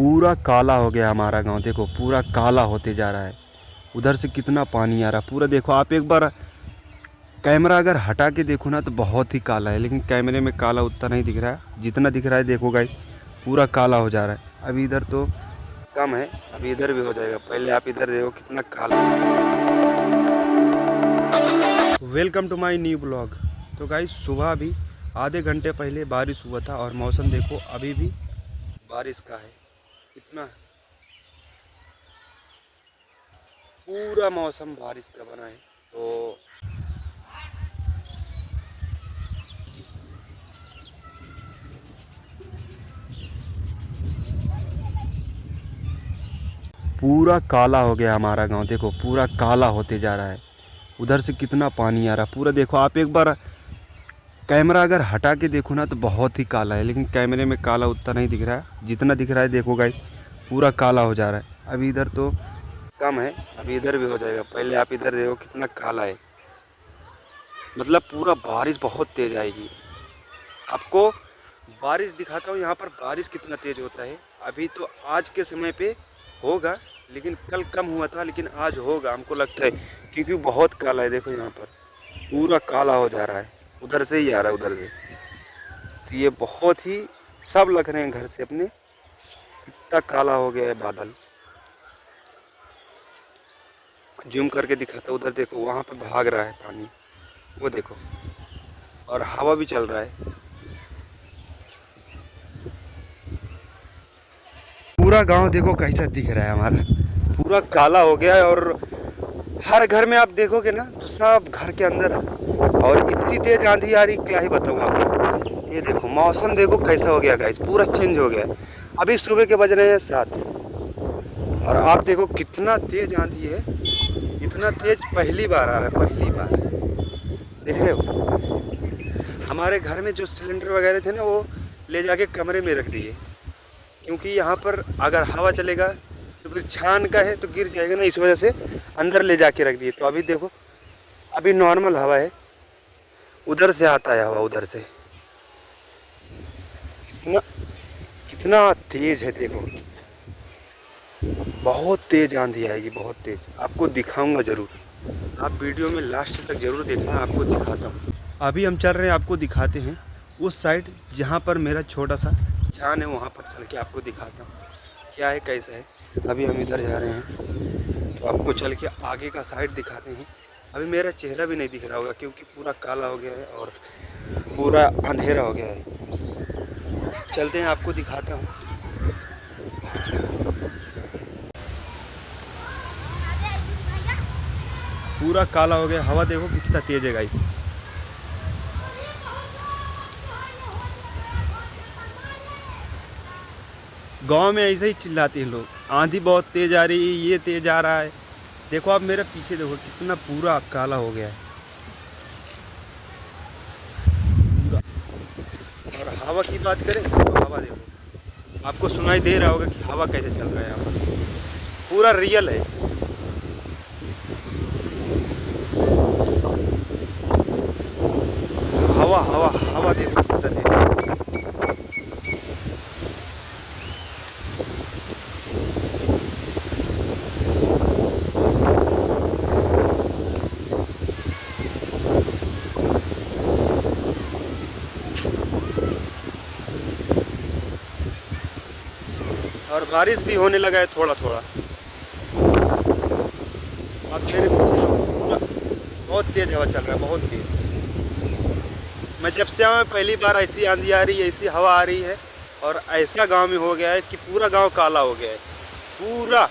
पूरा काला हो गया हमारा गांव। देखो पूरा काला होते जा रहा है। उधर से कितना पानी आ रहा है पूरा। देखो आप एक बार कैमरा अगर हटा के देखो ना तो बहुत ही काला है, लेकिन कैमरे में काला उतना नहीं दिख रहा है जितना दिख रहा है। देखो गाइस पूरा काला हो जा रहा है। अभी इधर तो कम है, अभी इधर भी हो जाएगा। पहले आप इधर देखो कितना काला। Welcome to my new blog. तो गाइस सुबह अभी आधे घंटे पहले बारिश हुआ था और मौसम देखो अभी भी बारिश का है। इतना पूरा मौसम बारिश का बना है। तो पूरा काला हो गया हमारा गांव। देखो पूरा काला होते जा रहा है। उधर से कितना पानी आ रहा है पूरा। देखो आप एक बार कैमरा अगर हटा के देखो ना तो बहुत ही काला है, लेकिन कैमरे में काला उतना नहीं दिख रहा है जितना दिख रहा है। देखो गाइस पूरा काला हो जा रहा है। अभी इधर तो कम है, अभी इधर भी हो जाएगा। पहले आप इधर देखो कितना काला है। मतलब पूरा बारिश बहुत तेज आएगी। आपको बारिश दिखाता हूँ यहाँ पर बारिश कितना तेज होता है। अभी तो आज के समय पे होगा, लेकिन कल कम हुआ था, लेकिन आज होगा हमको लगता है, क्योंकि बहुत काला है। देखो यहाँ पर पूरा काला हो जा रहा है। उधर से ही आ रहा है, उधर से। तो ये बहुत ही सब लग रहे हैं घर से अपने। इतना काला हो गया है बादल। जूम करके दिखाता, उधर देखो वहाँ पे भाग रहा है पानी, वो देखो। और हवा भी चल रहा है। पूरा गांव देखो कैसा दिख रहा है हमारा। पूरा काला हो गया है। और हर घर में आप देखोगे ना तो सब घर के अंदर है। और इतनी तेज आंधी आ रही, क्या ही बताऊँ आपको। ये देखो मौसम देखो कैसा हो गया गाइस, पूरा चेंज हो गया है। अभी सुबह के बज रहे हैं 7 और आप देखो कितना तेज आंधी है। इतना तेज पहली बार आ रहा है, पहली बार। देख रहे हो। हमारे घर में जो सिलेंडर वगैरह थे ना वो ले जाके कमरे में रख दिए, क्योंकि यहाँ पर अगर हवा चलेगा तो फिर छान का है तो गिर जाएगा ना, इस वजह से अंदर ले जाके रख दिए। तो अभी देखो अभी नॉर्मल हवा है। उधर से आता है हवा, उधर से। कितना कितना तेज है देखो। बहुत तेज आंधी आएगी, बहुत तेज। आपको दिखाऊंगा जरूर, आप वीडियो में लास्ट तक जरूर देखना, आपको दिखाता हूँ। अभी हम चल रहे हैं, आपको दिखाते हैं उस साइड जहाँ पर मेरा छोटा सा जान है, वहाँ पर चल के आपको दिखाता हूँ क्या है कैसा है। अभी हम इधर जा रहे हैं तो आपको चल के आगे का साइड दिखाते हैं। अभी मेरा चेहरा भी नहीं दिख रहा होगा क्योंकि पूरा काला हो गया है और पूरा अंधेरा हो गया है। चलते हैं, आपको दिखाता हूँ। पूरा काला हो गया, हवा देखो कितना तेज है गाइस। गांव में ऐसे ही चिल्लाते हैं लोग, आंधी बहुत तेज आ रही है, ये तेज आ रहा है। देखो आप मेरे पीछे देखो कितना पूरा काला हो गया है पूरा। और हवा की बात करें तो हवा देखो, आपको सुनाई दे रहा होगा कि हवा कैसे चल रहा है यहाँ पर। पूरा रियल है। हवा हवा हवा देखो कितना तेज। और बारिश भी होने लगा है थोड़ा थोड़ा। अब मेरे पीछे पूरा बहुत तेज हवा चल रहा है, बहुत तेज। मैं जब से आया पहली बार ऐसी आंधी आ रही है, ऐसी हवा आ रही है। और ऐसा गांव में हो गया है कि पूरा गांव काला हो गया है पूरा।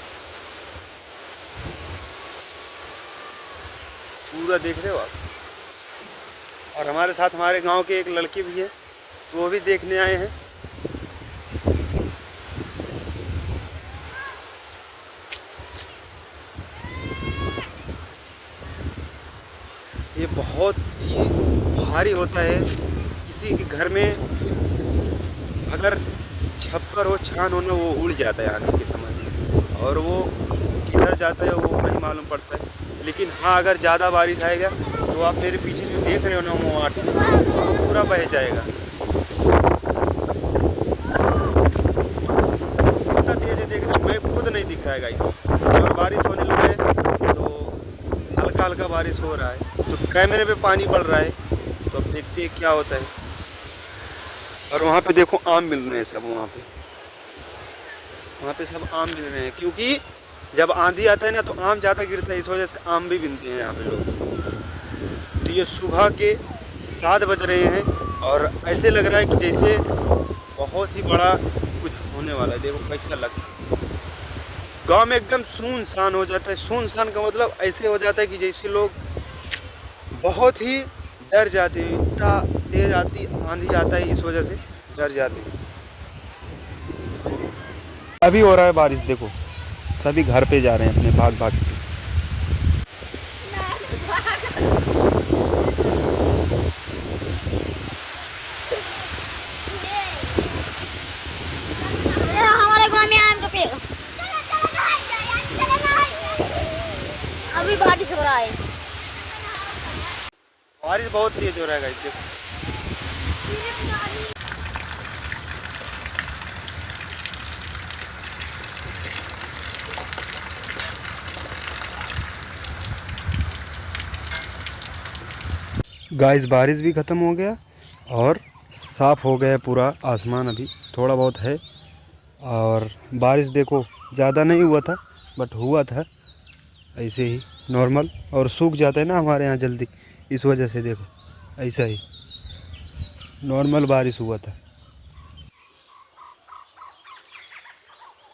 पूरा देख रहे हो आप। और हमारे साथ हमारे गांव के एक लड़के भी हैं, वो भी देखने आए हैं। ये बहुत ही भारी होता है। किसी के घर में अगर छप्पर हो, छान हो ना, वो उड़ जाता है आने के समय, और वो किधर जाता है वो नहीं मालूम पड़ता है। लेकिन हाँ, अगर ज़्यादा बारिश आएगा तो आप मेरे पीछे जो देख रहे हो ना वो पूरा बह जाएगा। कितना हो रहा है तो कैमरे पे पानी पड़ रहा है। तो अब देखते हैं क्या होता है। और वहाँ पे देखो आम मिल रहे हैं सब, वहाँ पे सब आम मिल रहे हैं, क्योंकि जब आंधी आता है ना तो आम ज़्यादा गिरता है, इस वजह से आम भी बिनते हैं यहाँ पे लोग। तो ये सुबह के 7 बज रहे हैं और ऐसे लग रहा है कि जैसे बहुत ही बड़ा कुछ होने वाला है। देखो कैसा लगता है, गांव में एकदम सुनसान हो जाता है। सुनसान का मतलब ऐसे हो जाता है कि जैसे लोग बहुत ही डर जाते हैं, इतना तेज आंधी आता है, इस वजह से डर जाते हैं। अभी हो रहा है बारिश, देखो सभी घर पे जा रहे हैं अपने भाग भाग के। हमारे गांव में आम का पेड़, अभी बारिश हो रहा है। बारिश बहुत तेज हो रहा है गाइस, देखो। गाइस बारिश भी ख़त्म हो गया और साफ़ हो गया पूरा आसमान। अभी थोड़ा बहुत है और बारिश देखो ज़्यादा नहीं हुआ था, बट हुआ था ऐसे ही नॉर्मल, और सूख जाता है ना हमारे यहाँ जल्दी, इस वजह से देखो ऐसा ही नॉर्मल बारिश हुआ था।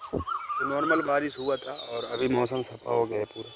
तो नॉर्मल बारिश हुआ था और अभी मौसम सफा हो गया है पूरा।